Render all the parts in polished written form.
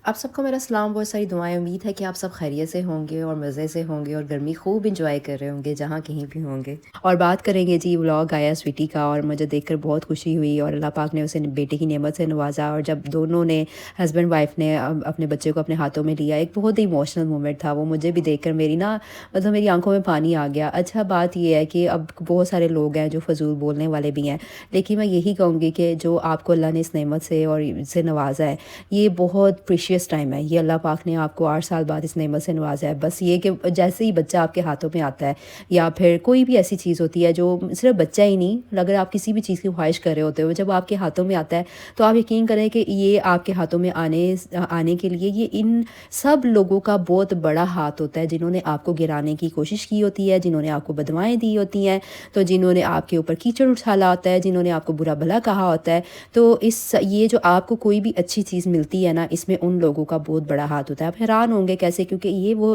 آپ سب کو میرا سلام، بہت ساری دعائیں، امید ہے کہ آپ سب خیریت سے ہوں گے اور مزے سے ہوں گے اور گرمی خوب انجوائے کر رہے ہوں گے جہاں کہیں بھی ہوں گے۔ اور بات کریں گے جی، ولاگ آیا سویٹی کا اور مجھے دیکھ کر بہت خوشی ہوئی اور اللہ پاک نے اسے بیٹے کی نعمت سے نوازا، اور جب دونوں نے ہسبینڈ وائف نے اپنے بچے کو اپنے ہاتھوں میں لیا، ایک بہت ہی ایموشنل مومنٹ تھا وہ، مجھے بھی دیکھ کر میری آنکھوں میں پانی آ گیا۔ اچھا بات یہ ہے کہ اب بہت سارے لوگ ہیں جو فضول بولنے والے بھی ہیں، لیکن میں یہی کہوں گی کہ جو آپ کو اللہ نے اس نعمت سے اور سے نوازا ہے، یہ بہت پریشیس ٹائم ہے۔ یہ اللہ پاک نے آپ کو 8 سال بعد اس نعمت سے نوازا ہے۔ بس یہ کہ جیسے ہی بچہ آپ کے ہاتھوں میں آتا ہے، یا پھر کوئی بھی ایسی چیز ہوتی ہے جو صرف بچہ ہی نہیں، اگر آپ کسی بھی چیز کی خواہش کر رہے ہوتے ہو، جب آپ کے ہاتھوں میں آتا ہے تو آپ یقین کریں کہ یہ آپ کے ہاتھوں میں آنے کے لیے یہ ان سب لوگوں کا بہت بڑا ہاتھ ہوتا ہے، جنہوں نے آپ کو گرانے کی کوشش کی ہوتی ہے، جنہوں نے آپ کو بدوائیں دی ہوتی ہیں، تو جنہوں نے آپ کے اوپر کیچڑ اٹھالا ہوتا ہے، جنہوں نے آپ کو برا بھلا کہا ہوتا ہے۔ تو یہ جو آپ کو کوئی بھی اچھی چیز ملتی ہے نا، اس میں ان لوگوں کا بہت بڑا ہاتھ ہوتا ہے۔ آپ حیران ہوں گے کیسے، کیونکہ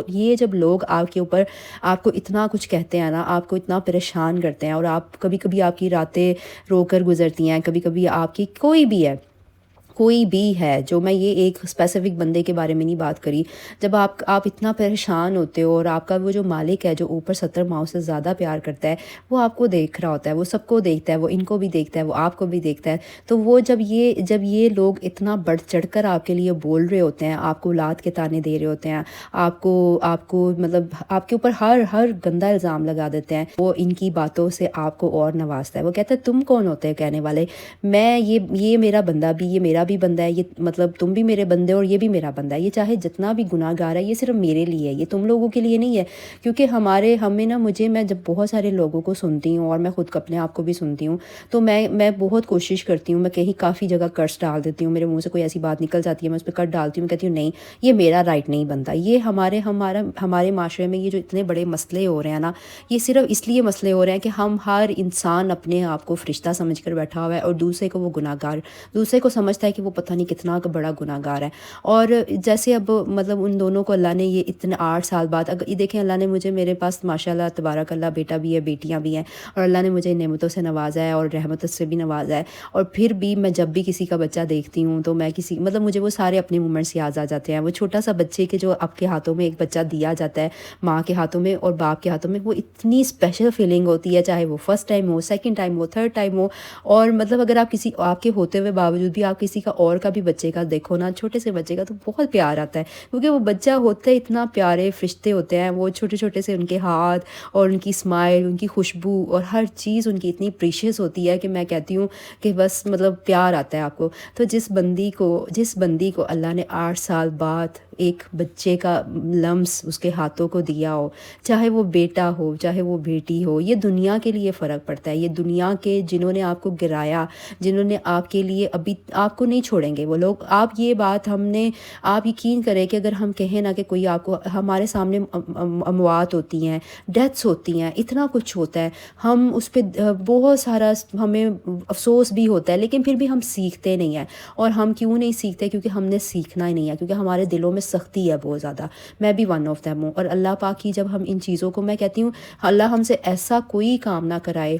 یہ جب لوگ آپ کے اوپر آپ کو اتنا کچھ کہتے ہیں نا، آپ کو اتنا پریشان کرتے ہیں، اور آپ کبھی کبھی آپ کی راتیں رو کر گزرتی ہیں، کبھی کبھی آپ کی کوئی بھی ہے، جو میں یہ ایک اسپیسیفک بندے کے بارے میں نہیں بات کری، جب آپ اتنا پریشان ہوتے ہو، اور آپ کا وہ جو مالک ہے جو اوپر 70 ماؤں سے زیادہ پیار کرتا ہے، وہ آپ کو دیکھ رہا ہوتا ہے، وہ سب کو دیکھتا ہے، وہ ان کو بھی دیکھتا ہے، وہ آپ کو بھی دیکھتا ہے۔ تو وہ جب یہ لوگ اتنا بڑھ چڑھ کر آپ کے لیے بول رہے ہوتے ہیں، آپ کو اولاد کے تانے دے رہے ہوتے ہیں، آپ کو مطلب آپ کے اوپر ہر گندا الزام لگا دیتے ہیں، وہ ان کی باتوں سے آپ کو اور نوازتا ہے۔ وہ کہتا ہے تم کون ہوتے ہیں کہنے والے، میں یہ میرا بندہ بھی، یہ میرا بھی بندہ ہے، یہ مطلب تم بھی میرے بندے اور یہ بھی میرا بندہ ہے، یہ چاہے جتنا بھی گناہ گار ہے، یہ صرف میرے لیے ہے، یہ تم لوگوں کے لیے نہیں ہے۔ کیونکہ میں جب بہت سارے لوگوں کو سنتی ہوں، اور میں خود اپنے آپ کو بھی سنتی ہوں، تو میں بہت کوشش کرتی ہوں، میں کہیں کافی جگہ کرس ڈال دیتی ہوں، میرے منہ سے کوئی ایسی بات نکل جاتی ہے، میں اس پہ کٹ ڈالتی ہوں، میں کہتی ہوں نہیں، یہ میرا رائٹ نہیں بنتا۔ یہ ہمارے معاشرے میں یہ جو اتنے بڑے مسئلے ہو رہے ہیں نا، یہ صرف اس لیے مسئلے ہو رہے ہیں کہ ہر انسان اپنے آپ کو فرشتہ سمجھ کر بیٹھا ہوا ہے، اور دوسرے کو سمجھتا ہے کہ وہ پتہ نہیں کتنا بڑا گناہ گار ہے۔ اور جیسے اب مطلب ان دونوں کو اللہ نے یہ اتنے 8 سال بعد، اگر یہ دیکھیں، اللہ نے مجھے، میرے پاس ماشاءاللہ تبارک اللہ بیٹا بھی ہے، بیٹیاں بھی ہیں، اور اللہ نے مجھے نعمتوں سے نوازا ہے اور رحمت سے بھی نوازا ہے، اور پھر بھی میں جب بھی کسی کا بچہ دیکھتی ہوں تو میں مجھے وہ سارے اپنے مومنٹس یاد آ جاتے ہیں۔ وہ چھوٹا سا بچے کے جو آپ کے ہاتھوں میں ایک بچہ دیا جاتا ہے، ماں کے ہاتھوں میں اور باپ کے ہاتھوں میں، وہ اتنی اسپیشل فیلنگ ہوتی ہے، چاہے وہ فرسٹ ٹائم ہو، سیکنڈ ٹائم ہو، تھرڈ ٹائم ہو۔ اور مطلب اگر آپ کے ہوتے ہوئے باوجود بھی آپ کسی کا اور کا بھی بچے کا دیکھو نا، چھوٹے سے بچے کا، تو بہت پیار آتا ہے، کیونکہ وہ بچہ ہوتے اتنا پیارے فرشتے ہوتے ہیں، وہ چھوٹے چھوٹے سے ان کے ہاتھ اور ان کی اسمائل، ان کی خوشبو اور ہر چیز ان کی اتنی پریشیس ہوتی ہے کہ میں کہتی ہوں کہ بس مطلب پیار آتا ہے آپ کو۔ تو جس بندی کو اللہ نے 8 سال بعد ایک بچے کا لمس اس کے ہاتھوں کو دیا ہو، چاہے وہ بیٹا ہو چاہے وہ بیٹی ہو، یہ دنیا کے لیے فرق پڑتا ہے۔ یہ دنیا کے جنہوں نے آپ کو گرایا، جنہوں نے آپ کے لیے، ابھی آپ کو نہیں چھوڑیں گے وہ لوگ۔ یہ بات آپ یقین کریں کہ اگر ہم کہیں نا کہ کوئی آپ کو، ہمارے سامنے اموات ہوتی ہیں، ڈیتھس ہوتی ہیں، اتنا کچھ ہوتا ہے، ہم اس پہ بہت سارا ہمیں افسوس بھی ہوتا ہے، لیکن پھر بھی ہم سیکھتے نہیں ہیں۔ اور ہم کیوں نہیں سیکھتے؟ کیونکہ ہم نے سیکھنا ہی نہیں ہے، کیونکہ ہمارے دلوں میں سختی ہے بہت زیادہ۔ میں بھی ون آف دیم ہوں، اور اللہ پاک کی جب ہم ان چیزوں کو، میں کہتی ہوں اللہ ہم سے ایسا کوئی کام نہ کرائے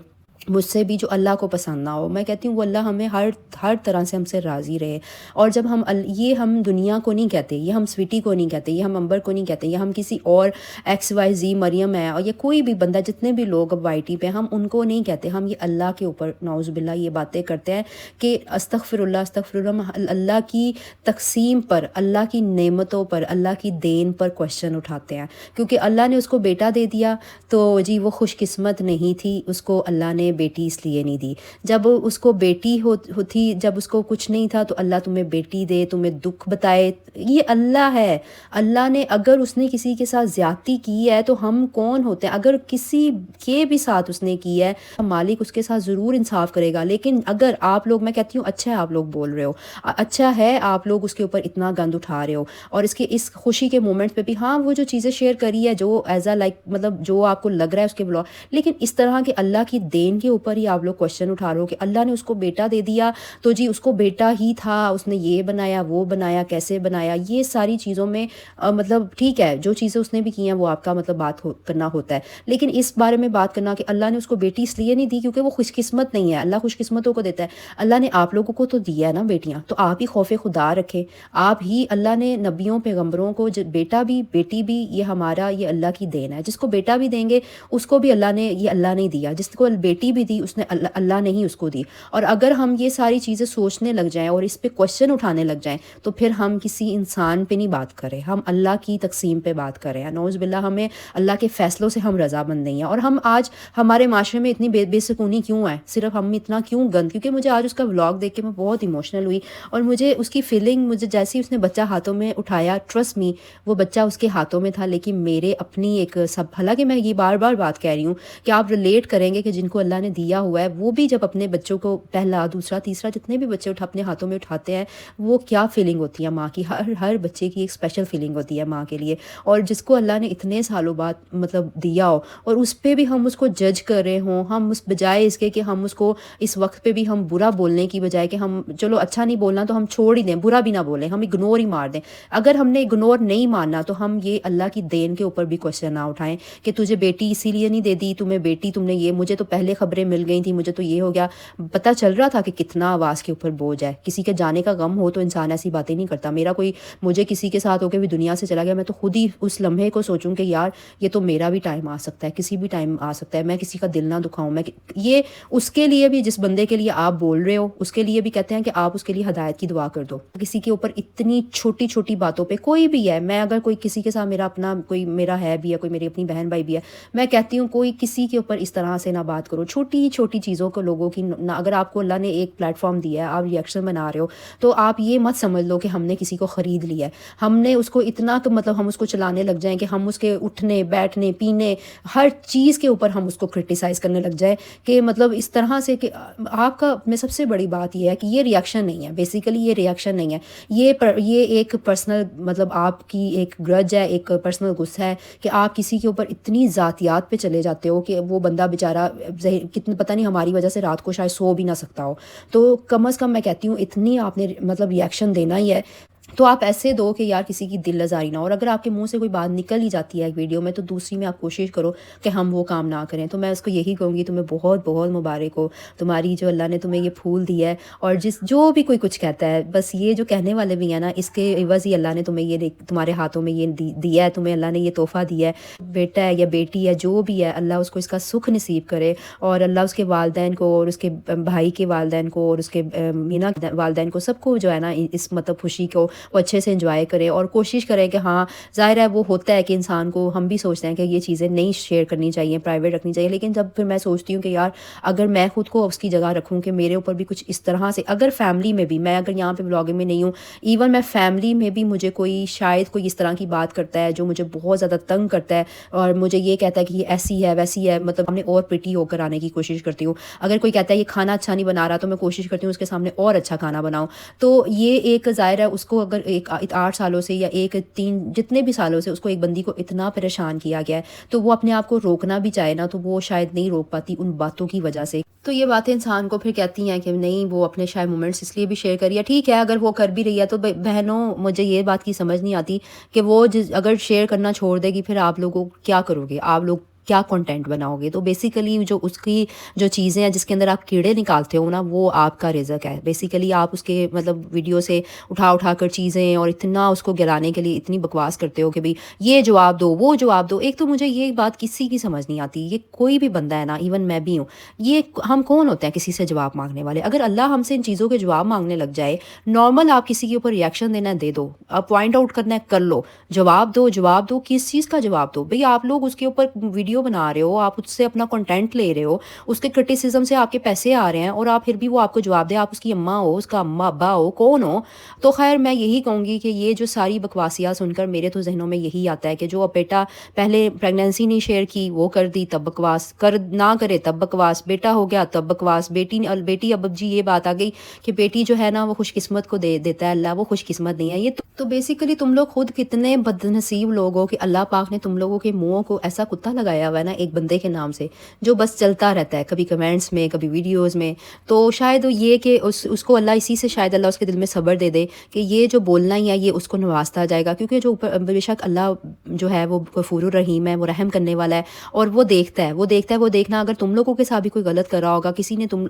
مجھ سے بھی جو اللہ کو پسند نہ ہو۔ میں کہتی ہوں وہ اللہ ہمیں ہر طرح سے ہم سے راضی رہے۔ اور جب ہم دنیا کو نہیں کہتے، یہ ہم سویٹی کو نہیں کہتے، یہ ہم امبر کو نہیں کہتے، یہ ہم کسی اور XYZ مریم ہے، اور یہ کوئی بھی بندہ، جتنے بھی لوگ اب وائی ٹی پہ، ہم ان کو نہیں کہتے، ہم یہ اللہ کے اوپر نعوذ باللہ یہ باتیں کرتے ہیں کہ استغفر اللہ، اللہ کی تقسیم پر، اللہ کی نعمتوں پر، اللہ کی دین پر کوشچن اٹھاتے ہیں، کیونکہ اللہ نے اس کو بیٹا دے دیا تو جی وہ خوش قسمت نہیں تھی، اس کو اللہ نے بیٹی اس لیے نہیں دی۔ جب اس کو بیٹی ہوتی، جب اس کو کچھ نہیں تھا، تو اللہ تمہیں بیٹی دے، تمہیں دکھ بتائے، یہ اللہ ہے۔ اللہ نے، اگر اس نے کسی کے ساتھ زیادتی کی ہے تو ہم کون ہوتے ہیں؟ اگر کسی کے بھی ساتھ اس نے کی ہے، مالک اس کے ساتھ ضرور انصاف کرے گا۔ لیکن اگر آپ لوگ، میں کہتی ہوں اچھا ہے آپ لوگ بول رہے ہو، اچھا ہے آپ لوگ اس کے اوپر اتنا گند اٹھا رہے ہو، اور اس خوشی کے مومنٹ پہ بھی، ہاں وہ جو چیزیں شیئر کری ہے جو ایز اے لائک مطلب جو آپ کو لگ رہا ہے اس کے بلاگ، لیکن اس طرح کے اللہ کی دین کے کے اوپر ہی آپ لوگ کوشچن اٹھا رہے ہو کہ اللہ نے اس کو بیٹا دے دیا تو جی اس کو بیٹا ہی تھا، اس نے یہ بنایا وہ بنایا کیسے بنایا، یہ ساری چیزوں میں مطلب ٹھیک ہے جو چیزیں اس نے بھی کی ہیں وہ آپ کا مطلب بات کرنا ہوتا ہے، لیکن اس بارے میں بات کرنا کہ اللہ نے اس کو بیٹی اس لیے نہیں دی کیونکہ وہ خوش قسمت نہیں ہے، اللہ خوش قسمتوں کو دیتا ہے، اللہ نے آپ لوگوں کو تو دیا ہے نا بیٹیاں، تو آپ ہی خوف خدا رکھیں، آپ ہی اللہ نے نبیوں پیغمبروں کو بیٹا بھی بیٹی بھی یہ ہمارا یہ اللہ کی دین ہے، جس کو بیٹا بھی دیں گے اس کو بھی اللہ نے یہ اللہ نہیں دیا، جس کو بیٹی بھی دی اس نے اللہ نے ہی اس کو دی، اور اگر ہم یہ ساری چیزیں سوچنے لگ جائیں اور اس پہ کوشچن اٹھانے لگ جائیں تو پھر ہم کسی انسان پہ نہیں بات کریں، ہم اللہ کی تقسیم پہ بات کریں، نعوذ باللہ ہمیں اللہ کے فیصلوں سے ہم رضامند نہیں ہیں۔ اور ہم آج ہمارے معاشرے میں اتنی بے سکونی کیوں ہے، صرف ہم اتنا کیوں گند، کیونکہ مجھے آج اس کا ولاگ دیکھ کے میں بہت ایموشنل ہوئی، اور مجھے اس کی فیلنگ، مجھے جیسے اس نے بچہ ہاتھوں میں اٹھایا، ٹرسٹ می وہ بچہ اس کے ہاتھوں میں تھا، لیکن میرے اپنی ایک سب، حالانکہ میں یہ بار بار بات کہہ رہی ہوں کہ آپ ریلیٹ کریں گے کہ جن کو اللہ نے دیا ہوا ہے وہ بھی جب اپنے بچوں کو پہلا دوسرا تیسرا جتنے بھی بچے اپنے ہاتھوں میں اٹھاتے ہیں وہ کیا فیلنگ ہوتی ہے ماں کی، ہر بچے کی ایک اسپیشل فیلنگ ہوتی ہے ماں کے لیے، اور جس کو اللہ نے اتنے سالوں بعد مطلب دیا ہو اور اس پہ بھی ہم اس کو جج کر رہے ہوں، ہم اس بجائے اس کے کہ ہم اس کو اس وقت پہ بھی ہم برا بولنے کی بجائے کہ ہم چلو اچھا نہیں بولنا تو ہم چھوڑ ہی دیں، برا بھی نہ بولیں، ہم اگنور ہی مار دیں، اگر ہم نے اگنور نہیں مارنا تو ہم یہ اللہ کی دین کے اوپر بھی کوشچن نہ اٹھائیں کہ تجھے بیٹی اسی لیے نہیں دے دی، تمہیں بیٹی تم نے یہ، مجھے تو پہلے خبریں مل گئی تھیں، مجھے تو یہ ہو گیا، پتہ چل رہا تھا کہ کتنا آواز کے اوپر بوجھ ہے، کسی کے جانے کا غم ہو تو انسان ایسی باتیں نہیں کرتا، میرا کوئی مجھے کسی کے ساتھ ہو کے بھی دنیا سے چلا گیا میں تو خود ہی اس لمحے کو سوچوں کہ یار یہ تو میرا بھی ٹائم آ سکتا ہے، کسی بھی ٹائم آ سکتا ہے، میں کسی کا دل نہ دکھاؤں، میں یہ اس کے لیے بھی جس بندے کے لیے آپ بول رہے ہو اس کے لیے بھی کہتے ہیں کہ آپ اس کے لیے ہدایت کی دعا کر دو، کسی کے اوپر اتنی چھوٹی چھوٹی باتوں پہ کوئی بھی ہے، میں اگر کوئی کسی کے ساتھ میرا اپنا کوئی میرا ہے بھی ہے، کوئی میری اپنی بہن بھائی بھی ہے، میں کہتی ہوں کوئی کسی کے اوپر اس طرح سے نہ بات کرو، چھوٹی چھوٹی چیزوں کو لوگوں کی نہ، اگر آپ کو اللہ نے ایک پلیٹ فارم دیا ہے آپ ریئیکشن بنا رہے ہو تو آپ یہ مت سمجھ لو کہ ہم نے کسی کو خرید لیا ہے، ہم نے اس کو اتنا کہ مطلب ہم اس کو چلانے لگ جائیں کہ ہم اس کے اٹھنے بیٹھنے پینے ہر چیز کے اوپر ہم اس کو کرٹیسائز کرنے لگ جائیں کہ مطلب اس طرح سے کہ آپ کا میں سب سے بڑی بات یہ ہے کہ یہ ریئیکشن نہیں ہے، بیسیکلی یہ ریئیکشن نہیں ہے، یہ ایک پرسنل مطلب آپ کی ایک گرج ہے، ایک پرسنل غصہ ہے کہ آپ کسی کے اوپر اتنی ذاتیات پہ چلے جاتے ہو کہ وہ بندہ بیچارہ کتنے پتہ نہیں ہماری وجہ سے رات کو شاید سو بھی نہ سکتا ہو، تو کم از کم میں کہتی ہوں اتنی آپ نے مطلب ریئیکشن دینا ہی ہے تو آپ ایسے دو کہ یار کسی کی دل آزاری نہ ہو، اور اگر آپ کے منہ سے کوئی بات نکل ہی جاتی ہے ایک ویڈیو میں تو دوسری میں آپ کوشش کرو کہ ہم وہ کام نہ کریں، تو میں اس کو یہی کہوں گی تمہیں بہت بہت مبارک ہو تمہاری جو اللہ نے تمہیں یہ پھول دیا ہے، اور جو بھی کوئی کچھ کہتا ہے بس یہ جو کہنے والے بھی ہیں نا اس کے عوض ہی اللہ نے تمہیں یہ تمہارے ہاتھوں میں یہ دیا ہے، تمہیں اللہ نے یہ تحفہ دیا ہے، بیٹا ہے یا بیٹی ہے جو بھی ہے اللہ اس کو اس کا سکھ نصیب کرے، اور اللہ اس کے والدین کو اور اس کے بھائی کے والدین کو اور اس کے مینا والدین کو سب کو جو ہے نا اس مطلب خوشی کو وہ اچھے سے انجوائے کرے، اور کوشش کریں کہ ہاں ظاہر ہے وہ ہوتا ہے کہ انسان کو ہم بھی سوچتے ہیں کہ یہ چیزیں نہیں شیئر کرنی چاہیے، پرائیویٹ رکھنی چاہیے، لیکن جب پھر میں سوچتی ہوں کہ یار اگر میں خود کو اس کی جگہ رکھوں کہ میرے اوپر بھی کچھ اس طرح سے، اگر فیملی میں بھی، میں اگر یہاں پہ بلاگنگ میں نہیں ہوں، ایون میں فیملی میں بھی مجھے کوئی شاید کوئی اس طرح کی بات کرتا ہے جو مجھے بہت زیادہ تنگ کرتا ہے اور مجھے یہ کہتا ہے کہ یہ ایسی ہے ویسی ہے، مطلب ہم نے اور پریٹی ہو کر آنے کی کوشش کرتی ہوں، اگر کوئی کہتا ہے یہ کھانا اچھا نہیں بنا رہا تو میں کوشش کرتی ہوں اس کے سامنے اور اچھا کھانا بناؤں، تو یہ ایک ظاہر ہے اس کو اگر ایک 8 سالوں سے یا 3 جتنے بھی سالوں سے اس کو ایک بندی کو اتنا پریشان کیا گیا ہے تو وہ اپنے آپ کو روکنا بھی چاہے نا تو وہ شاید نہیں روک پاتی ان باتوں کی وجہ سے، تو یہ باتیں انسان کو پھر کہتی ہیں کہ نہیں وہ اپنے شاید مومنٹس اس لیے بھی شیئر کر رہی ہے، ٹھیک ہے اگر وہ کر بھی رہی ہے تو بہنوں مجھے یہ بات کی سمجھ نہیں آتی کہ وہ اگر شیئر کرنا چھوڑ دے گی پھر آپ لوگوں کیا کرو گے، آپ لوگ کیا کنٹینٹ بناؤ گے، تو بیسیکلی جو اس کی جو چیزیں ہیں جس کے اندر آپ کیڑے نکالتے ہو نا وہ آپ کا رزق ہے، بیسیکلی آپ اس کے مطلب ویڈیو سے اٹھا کر چیزیں اور اتنا اس کو گرانے کے لیے اتنی بکواس کرتے ہو کہ بھئی یہ جواب دو وہ جواب دو، ایک تو مجھے یہ بات کسی کی سمجھ نہیں آتی، یہ کوئی بھی بندہ ہے نا ایون میں بھی ہوں، یہ ہم کون ہوتے ہیں کسی سے جواب مانگنے والے، اگر اللہ ہم سے ان چیزوں کے جواب مانگنے لگ جائے، نارمل آپ کسی کے اوپر ریئیکشن دینا ہے دے دو، آپ پوائنٹ آؤٹ کرنا ہے کر لو، جواب دو کس چیز کا جواب دو، بھئی آپ لوگ اس کے اوپر ویڈیو بنا رہے ہو، آپ اس سے اپنا کنٹینٹ لے رہے ہو، اس کے کرٹیسزم سے آپ کے پیسے آ رہے ہیں اور آپ پھر بھی وہ آپ کو جواب دے، آپ اس کی اماں ہو اس کا اماں ابا ہو کون ہو، تو خیر میں یہی کہوں گی کہ یہ جو ساری بکواسیاں سن کر میرے تو ذہنوں میں یہی آتا ہے کہ جو اب بیٹا پہلے پریگنینسی نہیں شیئر کی وہ کر دی تب بکواس، نہ کرے تب بکواس، بیٹا ہو گیا تب بکواس، بیٹی اب جی یہ بات آ گئی کہ بیٹی جو ہے نا وہ خوش قسمت کو دیتا ہے اللہ، وہ خوش قسمت نہیں ہے، یہ تو تو بیسیکلی تم لوگ خود کتنے بدنصیب لوگ ہو کہ اللہ پاک نے تم لوگوں کے منہوں کو ایسا کتا لگایا ہوا ہے نا ایک بندے کے نام سے، جو بس چلتا رہتا ہے، کبھی کمنٹس میں، کبھی ویڈیوز میں. تو شاید یہ کہ اس کو اللہ اسی سے شاید اللہ اس کے دل میں صبر دے دے کہ یہ جو بولنا ہی ہے یہ اس کو نوازتا جائے گا، کیونکہ جو اوپر بے شک اللہ جو ہے وہ غفور الرحیم ہے، وہ رحم کرنے والا ہے، اور وہ دیکھتا ہے، وہ دیکھنا اگر تم لوگوں کے ساتھ بھی کوئی غلط کر رہا ہوگا،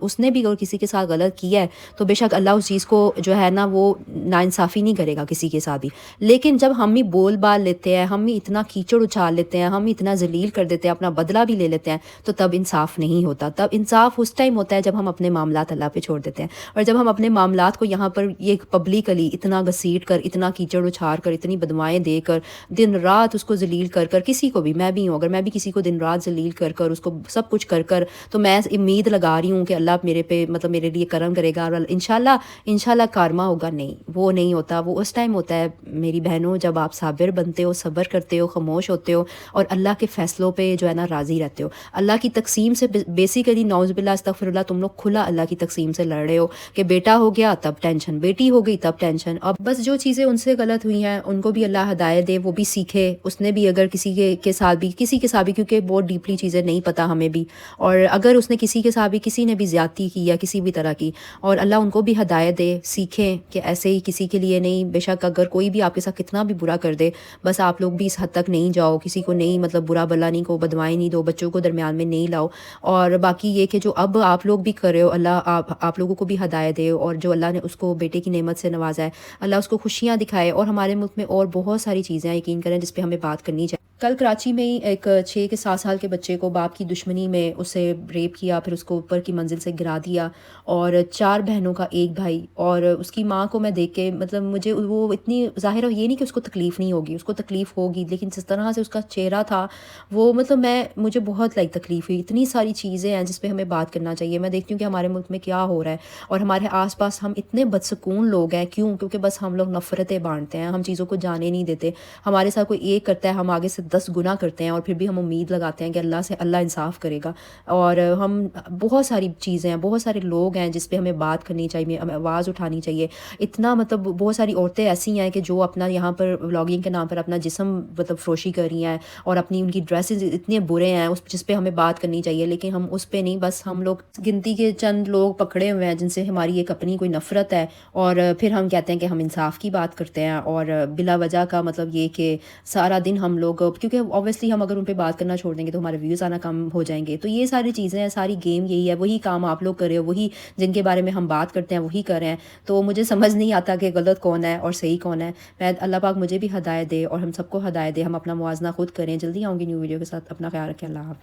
اس نے بھی اگر کسی کے ساتھ غلط کیا ہے تو بے شک اللہ اس چیز کو جو ہے نا وہ ناانصافی نہیں کرے گا کسی کے ساتھ بھی. لیکن جب ہم بھی بول بال لیتے ہیں، ہم بھی اتنا کیچڑ اچھال لیتے ہیں، ہم بھی اتنا ذلیل کر دیتے ہیں، اپنا بدلہ بھی لے لیتے ہیں، تو تب انصاف نہیں ہوتا. تب انصاف اس ٹائم ہوتا ہے جب ہم اپنے معاملات اللہ پہ چھوڑ دیتے ہیں. اور جب ہم اپنے معاملات کو یہاں پر یہ پبلکلی اتنا گھسیٹ کر، اتنا کیچڑ اچھار کر، اتنی بدوائیں دے کر، دن رات اس کو ذلیل کر کر، کسی کو بھی، میں بھی ہوں، اگر میں بھی کسی کو دن رات ذلیل کر کر، اس کو سب کچھ کر کر، تو میں امید لگا رہی ہوں کہ اللہ میرے پہ مطلب میرے لیے کرم کرے گا، اور انشاءاللہ کارما ہوگا. نہیں، وہ نہیں ہوتا. وہ اس ٹائم ہوتا ہے میری بہنوں جب آپ صابر بنتے ہو، صبر کرتے ہو، خاموش ہوتے ہو، اور اللہ کے فیصلوں پہ جو ہے نا راضی رہتے ہو. اللہ کی تقسیم سے بیسیکلی نعوذ باللہ استغفر اللہ، تم لوگ کھلا اللہ کی تقسیم سے لڑ رہے ہو کہ بیٹا ہو گیا تب ٹینشن، بیٹی ہو گئی تب ٹینشن. اب بس جو چیزیں ان سے غلط ہوئی ہیں ان کو بھی اللہ ہدایت دے، وہ بھی سیکھے. اس نے بھی اگر کسی کے ساتھ بھی کیونکہ بہت ڈیپلی چیزیں نہیں پتہ ہمیں بھی، اور اگر اس نے کسی کے ساتھ بھی، کسی نے بھی زیادتی کی یا کسی بھی طرح کی، اور اللہ ان کو بھی ہدایت دے، سیکھیں کہ ایسے ہی کسی کے لیے نہیں. بے شک اگر کوئی بھی آپ کے ساتھ کتنا بھی برا کر دے، بس آپ لوگ بھی اس حد تک نہیں جاؤ، کسی کو نہیں مطلب برا بلا نہیں کو، بدوائیں نہیں دو، بچوں کو درمیان میں نہیں لاؤ. اور باقی یہ کہ جو اب آپ لوگ بھی کر رہے ہو، اللہ آپ لوگوں کو بھی ہدایت دے، اور جو اللہ نے اس کو بیٹے کی نعمت سے نوازا ہے، اللہ اس کو خوشیاں دکھائے. اور ہمارے ملک میں اور بہت ساری چیزیں ہیں، یقین کریں، جس پہ ہمیں بات کرنی چاہیے. کل کراچی میں ہی ایک 6 کے 7 سال کے بچے کو باپ کی دشمنی میں اسے ریپ کیا، پھر اس کو اوپر کی منزل سے گرا دیا، اور 4 بہنوں کا ایک بھائی. اور اس کی ماں کو میں دیکھ کے مطلب مجھے وہ اتنی ظاہر ہے، یہ نہیں کہ اس کو تکلیف نہیں ہوگی، اس کو تکلیف ہوگی، لیکن جس طرح سے اس کا چہرہ تھا وہ مطلب مجھے بہت تکلیف ہوئی. اتنی ساری چیزیں ہیں جس پہ ہمیں بات کرنا چاہیے. میں دیکھتی ہوں کہ ہمارے ملک میں کیا ہو رہا ہے، اور ہمارے آس پاس ہم اتنے بدسکون لوگ ہیں. کیونکہ بس ہم لوگ نفرتیں بانٹتے ہیں، ہم چیزوں کو جانے نہیں دیتے. ہمارے ساتھ کوئی ایک کرتا ہے، ہم آگے سے 10 گنا کرتے ہیں، اور پھر بھی ہم امید لگاتے ہیں کہ اللہ انصاف کرے گا. اور ہم بہت ساری چیزیں ہیں، بہت سارے لوگ ہیں جس پہ ہمیں بات کرنی چاہیے، ہمیں آواز اٹھانی چاہیے. اتنا مطلب بہت ساری عورتیں ایسی ہیں کہ جو اپنا یہاں پر ولاگنگ کے نام پر اپنا جسم مطلب فروشی کر رہی ہیں، اور اپنی ان کی ڈریسز اتنے برے ہیں جس پہ ہمیں بات کرنی چاہیے. لیکن ہم اس پہ نہیں، بس ہم لوگ گنتی کے چند لوگ پکڑے ہوئے ہیں جن سے ہماری ایک اپنی کوئی نفرت ہے، اور پھر ہم کہتے ہیں کہ ہم انصاف کی بات کرتے ہیں. اور بلا وجہ کا مطلب یہ کہ سارا دن ہم لوگ، کیونکہ اوبویسلی ہم اگر ان پہ بات کرنا چھوڑ دیں گے تو ہمارے ویوز آنا کم ہو جائیں گے. تو یہ ساری چیزیں ہیں، ساری گیم یہی ہے، وہی کام آپ لوگ کر رہے ہو، وہی جن کے بارے میں ہم بات کرتے ہیں وہی کر رہے ہیں. تو مجھے سمجھ نہیں آتا کہ غلط کون ہے اور صحیح کون ہے. میں اللہ پاک مجھے بھی ہدایت دے اور ہم سب کو ہدایت دے. ہم اپنا موازنہ خود کریں. جلدی آؤں گی نیو ویڈیو کے ساتھ. اپنا خیال رکھیں. اللہ حافظ.